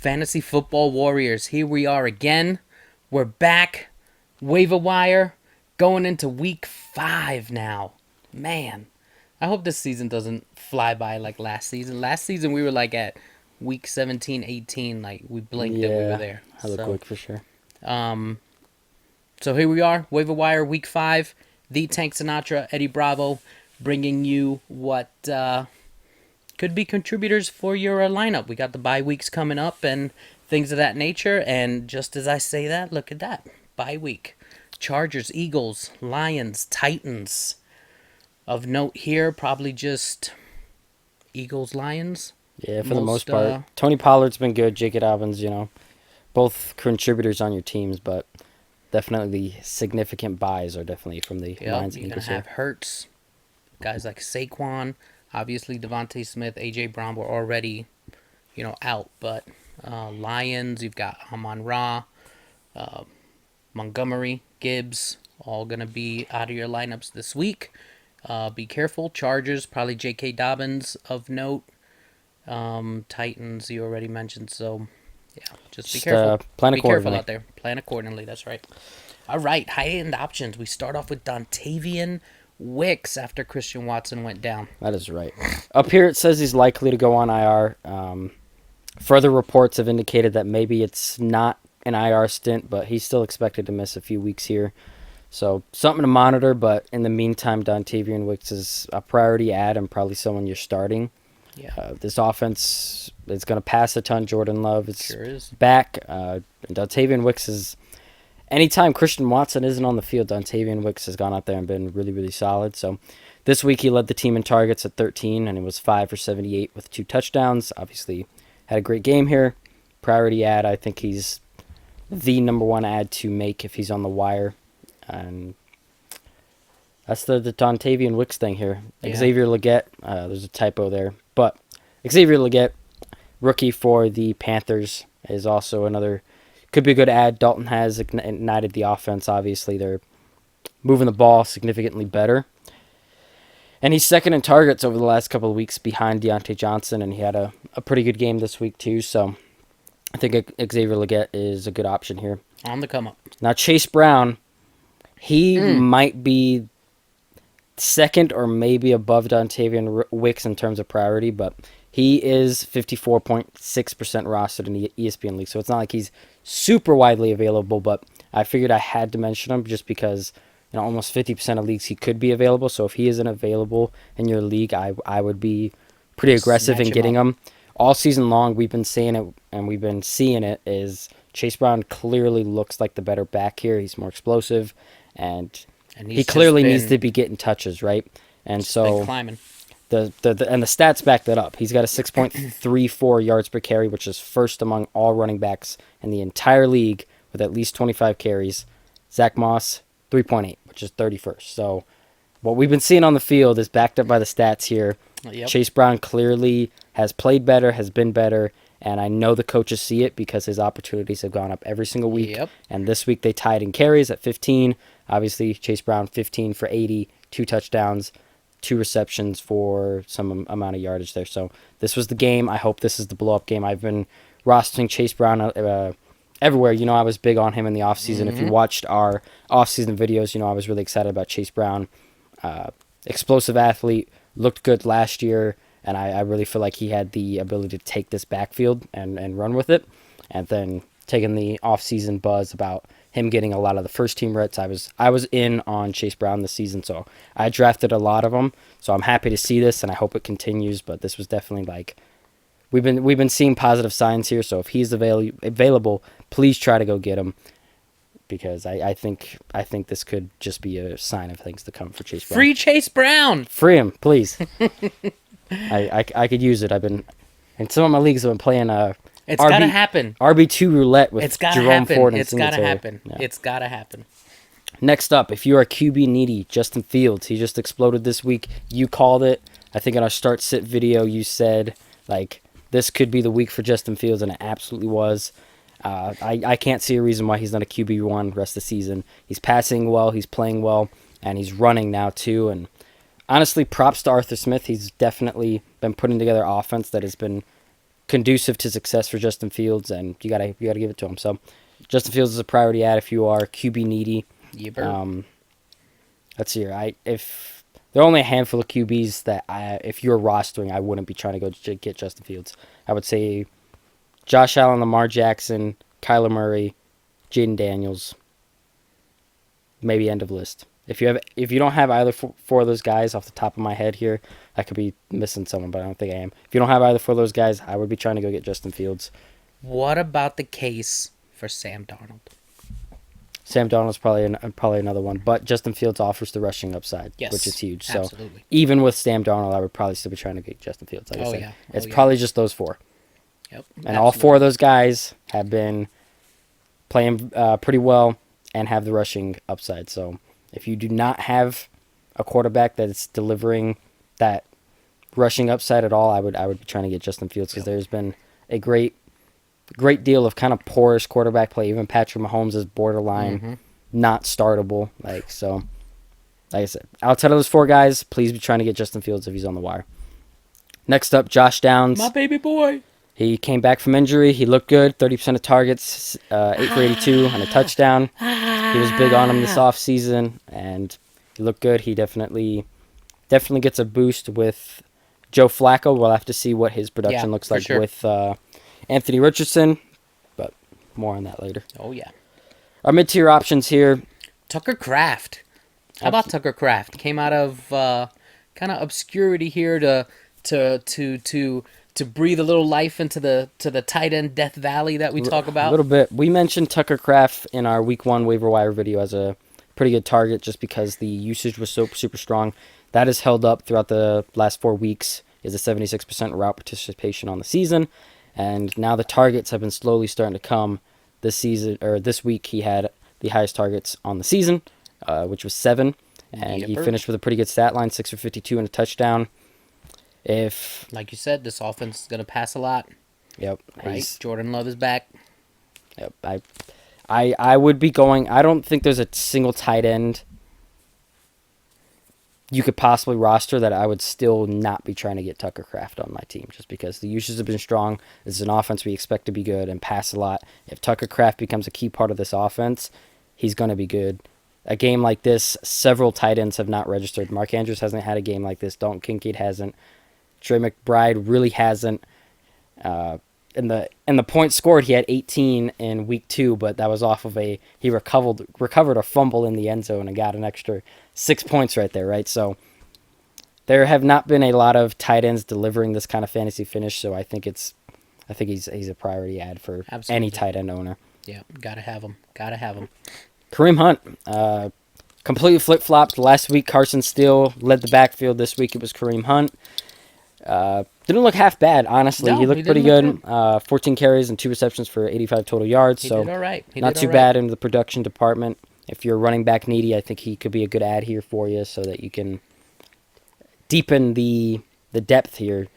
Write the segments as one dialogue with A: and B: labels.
A: Fantasy Football Warriors. Here we are again. We're back. Waiver wire. Going into week 5 now. Man, I hope this season doesn't fly by like last season. Last season we were like at week 17, 18. Like we blinked and we were there.
B: Hella quick for sure.
A: So here we are. Waiver wire week 5. The Tank Sinatra, Eddie Bravo, bringing you what could be contributors for your lineup. We got the bye weeks coming up and things of that nature. And just as I say that, look at that. Bye week. Chargers, Eagles, Lions, Titans. Of note here, probably just Eagles, Lions.
B: Yeah, for the most part. Tony Pollard's been good. J.K. Dobbins, both contributors on your teams, but definitely significant buys are definitely from the Lions.
A: You're going to have Hurts, guys like Saquon. Obviously, Devontae Smith, A.J. Brown were already, out. But Lions, you've got Amon-Ra, Montgomery, Gibbs, all going to be out of your lineups this week. Be careful. Chargers, probably J.K. Dobbins of note. Titans, you already mentioned. So, yeah, just be careful.
B: Plan
A: be careful out there. Plan accordingly. That's right. All right, high-end options. We start off with Dontavian Wicks after Christian Watson went down.
B: That is right. Up here it says he's likely to go on IR. Further reports have indicated that maybe it's not an IR stint, but he's still expected to miss a few weeks here. So something to monitor, but in the meantime, Dontavian Wicks is a priority add and probably someone you're starting.
A: Yeah.
B: This offense is going to pass a ton. Jordan Love
A: is
B: back. Dontavian Wicks is... Anytime Christian Watson isn't on the field, Dontavian Wicks has gone out there and been really, really solid. So this week he led the team in targets at 13, and it was 5 for 78 with 2 touchdowns. Obviously had a great game here. Priority add, I think he's the number one add to make if he's on the wire. And that's the Dontavian Wicks thing here.
A: Yeah.
B: Xavier Legette, there's a typo there. But Xavier Legette, rookie for the Panthers, is also another... Could be a good add. Dalton has ignited the offense. Obviously, they're moving the ball significantly better. And he's second in targets over the last couple of weeks behind Deontay Johnson, and he had a pretty good game this week too. So I think Xavier Legette is a good option here.
A: On the come up.
B: Now, Chase Brown, he might be second or maybe above Dontavian Wicks in terms of priority, but he is 54.6% rostered in the ESPN league. So it's not like he's super widely available, but I figured I had to mention him just because almost 50% of leagues he could be available. So if he isn't available in your league, I would be pretty aggressive in getting him. All season long, we've been saying it, and we've been seeing it, is Chase Brown clearly looks like the better back here. He's more explosive, and he clearly needs to be getting touches, right? And so
A: climbing.
B: The stats back that up. He's got a 6.34 yards per carry, which is first among all running backs in the entire league with at least 25 carries. Zach Moss, 3.8, which is 31st. So what we've been seeing on the field is backed up by the stats here.
A: Yep.
B: Chase Brown clearly has played better, has been better, and I know the coaches see it because his opportunities have gone up every single week.
A: Yep.
B: And this week they tied in carries at 15. Obviously, Chase Brown, 15 for 80, 2 touchdowns. 2 receptions for some amount of yardage there. So this was the game. I hope this is the blow-up game. I've been rostering Chase Brown everywhere. I was big on him in the offseason. Mm-hmm. If you watched our offseason videos, I was really excited about Chase Brown. Explosive athlete, looked good last year, and I really feel like he had the ability to take this backfield and run with it. And then taking the offseason buzz about him getting a lot of the first team reps. I was in on Chase Brown this season, so I drafted a lot of them. So I'm happy to see this, and I hope it continues. But this was definitely we've been seeing positive signs here. So if he's available, please try to go get him, because I think this could just be a sign of things to come for Chase Brown.
A: Free Chase Brown.
B: Free him, please. I could use it. I've been in some of my leagues. I've been playing
A: It's gotta happen.
B: RB2 roulette with Jerome Ford and
A: Singletary.
B: Yeah.
A: It's gotta happen.
B: Next up, if you are QB needy, Justin Fields. He just exploded this week. You called it. I think in our start-sit video, you said this could be the week for Justin Fields, and it absolutely was. I can't see a reason why he's not a QB1 rest of the season. He's passing well, he's playing well, and he's running now too. And honestly, props to Arthur Smith. He's definitely been putting together offense that has been conducive to success for Justin Fields, and you gotta give it to him. So Justin Fields is a priority add if you are QB needy. Let's see here. If there are only a handful of QBs that if you're rostering, I wouldn't be trying to go get Justin Fields. I would say Josh Allen, Lamar Jackson, Kyler Murray, Jaden Daniels. Maybe end of list. If you don't have either four of those guys off the top of my head here, I could be missing someone, but I don't think I am. If you don't have either four of those guys, I would be trying to go get Justin Fields.
A: What about the case for Sam Darnold?
B: Sam Darnold's probably another one, but Justin Fields offers the rushing upside,
A: Yes,
B: which is huge. So
A: absolutely.
B: even with Sam Darnold, I would probably still be trying to get Justin Fields. Like I said,
A: Yeah.
B: it's probably just those four.
A: Yep.
B: And all four of those guys have been playing pretty well and have the rushing upside. So if you do not have a quarterback that's delivering that rushing upside at all, I would be trying to get Justin Fields because there's been a great deal of kind of poorish quarterback play. Even Patrick Mahomes is borderline not startable. Like I said, outside of those four guys, please be trying to get Justin Fields if he's on the wire. Next up, Josh Downs.
A: My baby boy.
B: He came back from injury. He looked good. 30% of targets, 8 for 82 and a touchdown. He was big on him this offseason, and he looked good. He definitely gets a boost with Joe Flacco. We'll have to see what his production looks like with Anthony Richardson, but more on that later.
A: Oh, yeah.
B: Our mid-tier options here.
A: Tucker Kraft. How about Tucker Kraft? Came out of kind of obscurity here to breathe a little life into the tight end death valley that we talk about.
B: A little bit. We mentioned Tucker Kraft in our week 1 waiver wire video as a pretty good target just because the usage was so super strong. That has held up throughout the last 4 weeks. Is a 76% route participation on the season, and now the targets have been slowly starting to come this season, or this week he had the highest targets on the season, which was 7, and he finished with a pretty good stat line, 6 for 52 and a touchdown. If,
A: like you said, this offense is going to pass a lot.
B: Yep.
A: Right? Jordan Love is back.
B: Yep. I would be going. I don't think there's a single tight end you could possibly roster that I would still not be trying to get Tucker Kraft on my team, just because the uses have been strong. This is an offense we expect to be good and pass a lot. If Tucker Kraft becomes a key part of this offense, he's going to be good. A game like this, several tight ends have not registered. Mark Andrews hasn't had a game like this. Dalton Kincaid hasn't. Trey McBride really hasn't. In the points scored, he had 18 in week 2, but that was off of he recovered a fumble in the end zone and got an extra 6 points right there, right? So there have not been a lot of tight ends delivering this kind of fantasy finish, so I think he's a priority add for any tight end owner.
A: Yeah, gotta have him.
B: Kareem Hunt, completely flip-flopped. Last week, Carson Steele led the backfield. This week, it was Kareem Hunt. Didn't look half bad, honestly.
A: No,
B: he looked pretty good. 14 carries and 2 receptions for 85 total yards.
A: He
B: so
A: did all right.
B: Not too bad in the production department. If you're running back needy, I think he could be a good add here for you so that you can deepen the depth here.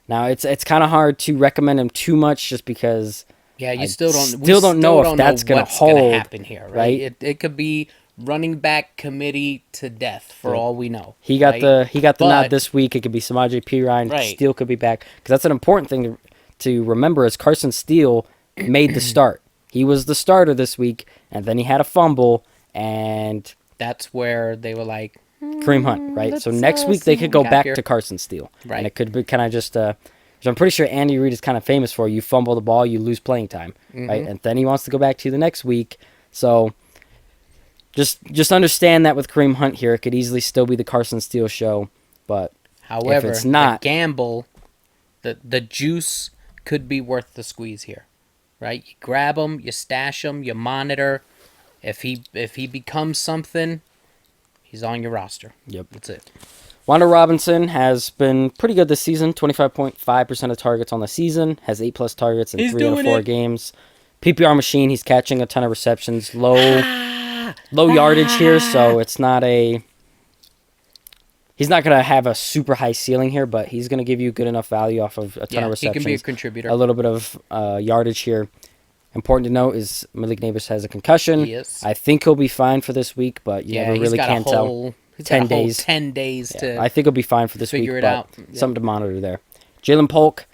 B: Now, it's kind of hard to recommend him too much just because
A: you
B: still don't know if that's going to hold.
A: Gonna happen here, right? It could be running back committee to death for all we know.
B: He got the nod this week. It could be Samaje Perine.
A: Right.
B: Steele could be back because that's an important thing to remember. Is Carson Steele made the start? He was the starter this week, and then he had a fumble, and
A: that's where they were like
B: Kareem Hunt, right? So next week they could go back to Carson Steele,
A: right?
B: And it could be kind of just. So I'm pretty sure Andy Reid is kind of famous for you fumble the ball, you lose playing time, right? And then he wants to go back to you the next week, so. Just understand that with Kareem Hunt here, it could easily still be the Carson Steele show, but
A: however,
B: if it's not,
A: the gamble, the juice could be worth the squeeze here, right? You grab him, you stash him, you monitor. If he becomes something, he's on your roster.
B: Yep,
A: that's it.
B: Wanda Robinson has been pretty good this season. 25.5% of targets on the season, has 8+ targets in 3 out of 4 games. PPR machine, he's catching a ton of receptions, low yardage here, so it's not he's not going to have a super high ceiling here, but he's going to give you good enough value off of a ton of receptions.
A: He can be a contributor.
B: A little bit of yardage here. Important to note is Malik Neighbors has a concussion.
A: Yes.
B: I think he'll be fine for this week, but you never really can tell. 10 days.
A: 10 days to
B: I think he'll be fine for this week, but something to monitor there. Jalen Polk,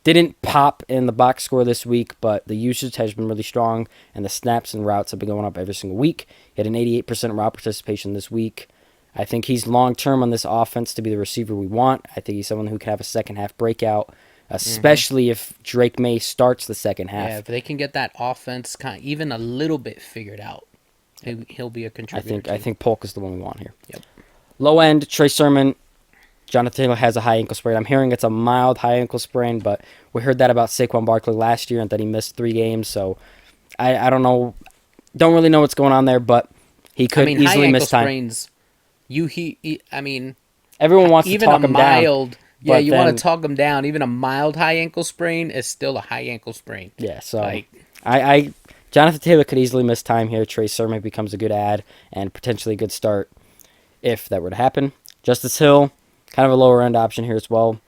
B: Didn't pop in the box score this week, but the usage has been really strong, and the snaps and routes have been going up every single week. He had an 88% route participation this week. I think he's long-term on this offense to be the receiver we want. I think he's someone who can have a second-half breakout, especially if Drake May starts the second half.
A: Yeah, if they can get that offense kind of even a little bit figured out, he'll be a contributor.
B: I think Polk is the one we want here.
A: Yep.
B: Low end, Trey Sermon. Jonathan Taylor has a high ankle sprain. I'm hearing it's a mild high ankle sprain, but we heard that about Saquon Barkley last year and that he missed 3 games. So I don't know. Don't really know what's going on there, but he could easily miss time.
A: Sprains, I mean,
B: everyone wants to
A: even
B: talk
A: a
B: him
A: mild,
B: down.
A: Yeah, you want to talk him down. Even a mild high ankle sprain is still a high ankle sprain.
B: Yeah, so I Jonathan Taylor could easily miss time here. Trey Sermon becomes a good add and potentially a good start if that were to happen. Justice Hill, kind of a lower end option here as well.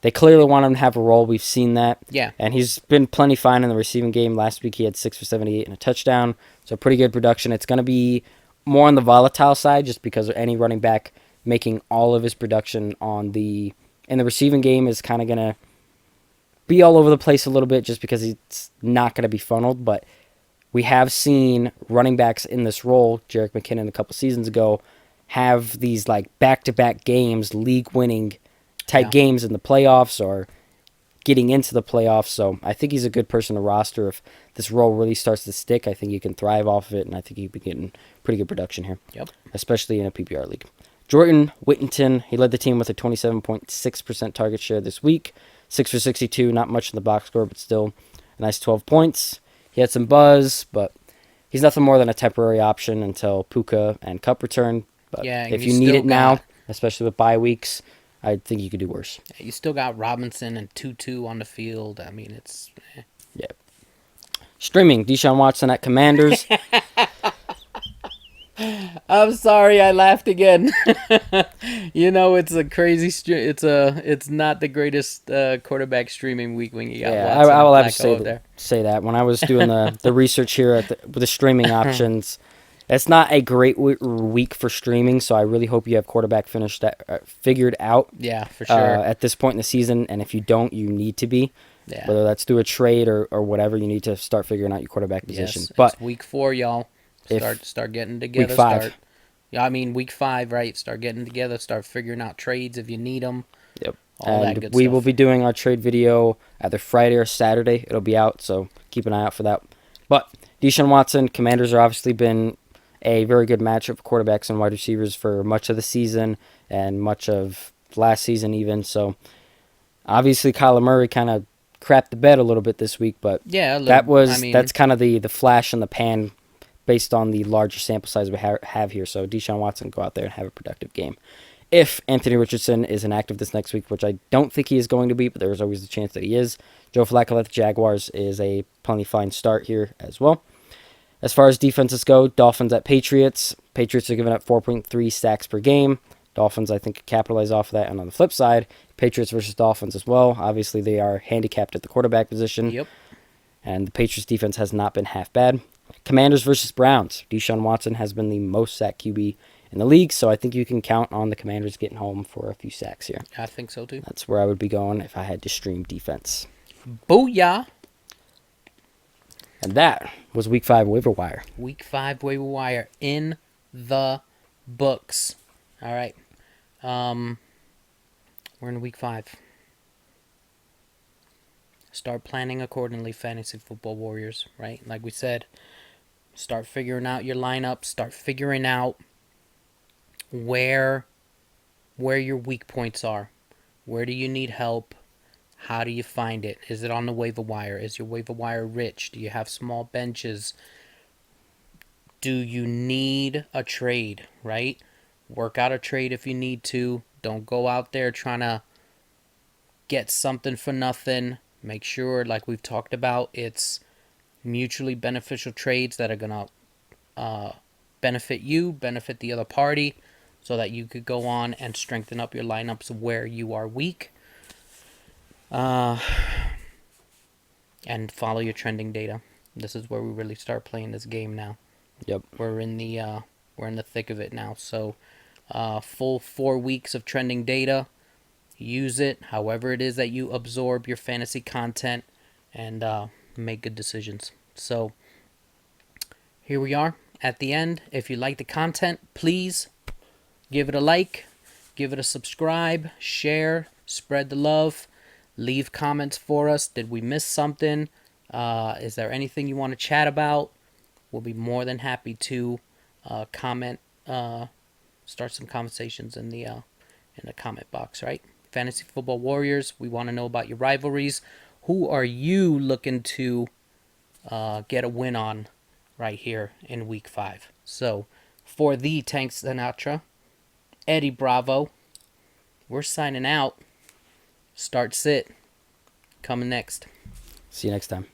B: They clearly want him to have a role. We've seen that.
A: Yeah.
B: And he's been plenty fine in the receiving game. Last week he had 6 for 78 and a touchdown. So pretty good production. It's going to be more on the volatile side just because any running back making all of his production in the receiving game is kind of going to be all over the place a little bit just because it's not going to be funneled. But we have seen running backs in this role, Jerick McKinnon a couple seasons ago, have these like back-to-back games, league-winning type games in the playoffs or getting into the playoffs. So I think he's a good person to roster. If this role really starts to stick, I think he can thrive off of it, and I think he'd be getting pretty good production here.
A: Yep.
B: Especially in a PPR league. Jordan Whittington, he led the team with a 27.6% target share this week. 6 for 62, not much in the box score, but still a nice 12 points. He had some buzz, but he's nothing more than a temporary option until Puka and Cup return. But
A: yeah,
B: if you need it now, especially with bye weeks, I think you could do worse.
A: You still got Robinson and Tutu on the field. I mean, it's...
B: Yeah. Streaming, Deshaun Watson at Commanders.
A: I'm sorry, I laughed again. It's a crazy... It's not the greatest quarterback streaming week when you got Watson.
B: I will have to say that. When I was doing the research here with the streaming options... It's not a great week for streaming, so I really hope you have quarterback figured out.
A: Yeah, for sure.
B: At this point in the season, and if you don't, you need to be.
A: Yeah.
B: Whether that's through a trade or whatever, you need to start figuring out your quarterback position.
A: Yes,
B: but
A: it's week 4, y'all. Start getting together.
B: Week 5.
A: Week 5, right? Start getting together. Start figuring out trades if you need them.
B: Yep.
A: All that good
B: we
A: stuff.
B: will be doing our trade video either Friday or Saturday. It'll be out, so keep an eye out for that. But Deshaun Watson, Commanders are obviously been a very good matchup for quarterbacks and wide receivers for much of the season and much of last season even. So obviously Kyler Murray kind of crapped the bed a little bit this week, but that's kind of the flash in the pan based on the larger sample size we have here. So Deshaun Watson go out there and have a productive game. If Anthony Richardson is inactive this next week, which I don't think he is going to be, but there's always a chance that he is, Joe Flacco at the Jaguars is a plenty fine start here as well. As far as defenses go, Dolphins at Patriots. Patriots are giving up 4.3 sacks per game. Dolphins, I think, capitalize off of that. And on the flip side, Patriots versus Dolphins as well. Obviously, they are handicapped at the quarterback position.
A: Yep.
B: And the Patriots defense has not been half bad. Commanders versus Browns. Deshaun Watson has been the most sacked QB in the league, so I think you can count on the Commanders getting home for a few sacks here.
A: I think so, too.
B: That's where I would be going if I had to stream defense.
A: Booyah!
B: And that was Week 5 Waiver Wire.
A: Week 5 Waiver Wire in the books. All right. We're in Week 5. Start planning accordingly, Fantasy Football Warriors, right? Like we said, start figuring out your lineup. Start figuring out where your weak points are. Where do you need help? How do you find it? Is it on the waiver wire? Is your waiver wire rich? Do you have small benches? Do you need a trade, right? Work out a trade if you need to. Don't go out there trying to get something for nothing. Make sure, like we've talked about, it's mutually beneficial trades that are going to benefit you, benefit the other party, so that you could go on and strengthen up your lineups where you are weak. And follow your trending data. This is where we really start playing this game now.
B: Yep.
A: We're in the thick of it now. So, full 4 weeks of trending data. use it however it is that you absorb your fantasy content, and make good decisions. So here we are at the end. If you like the content, please give it a like, give it a subscribe, share, spread the love, leave comments for us. Did we miss something? Is there anything you want to chat about? We'll be more than happy to comment, start some conversations in the comment box, right? Fantasy Football Warriors, we want to know about your rivalries. Who are you looking to get a win on right here in week 5? So, for the Tank Sinatra, Eddie Bravo, we're signing out. Start sit coming next.
B: See you next time.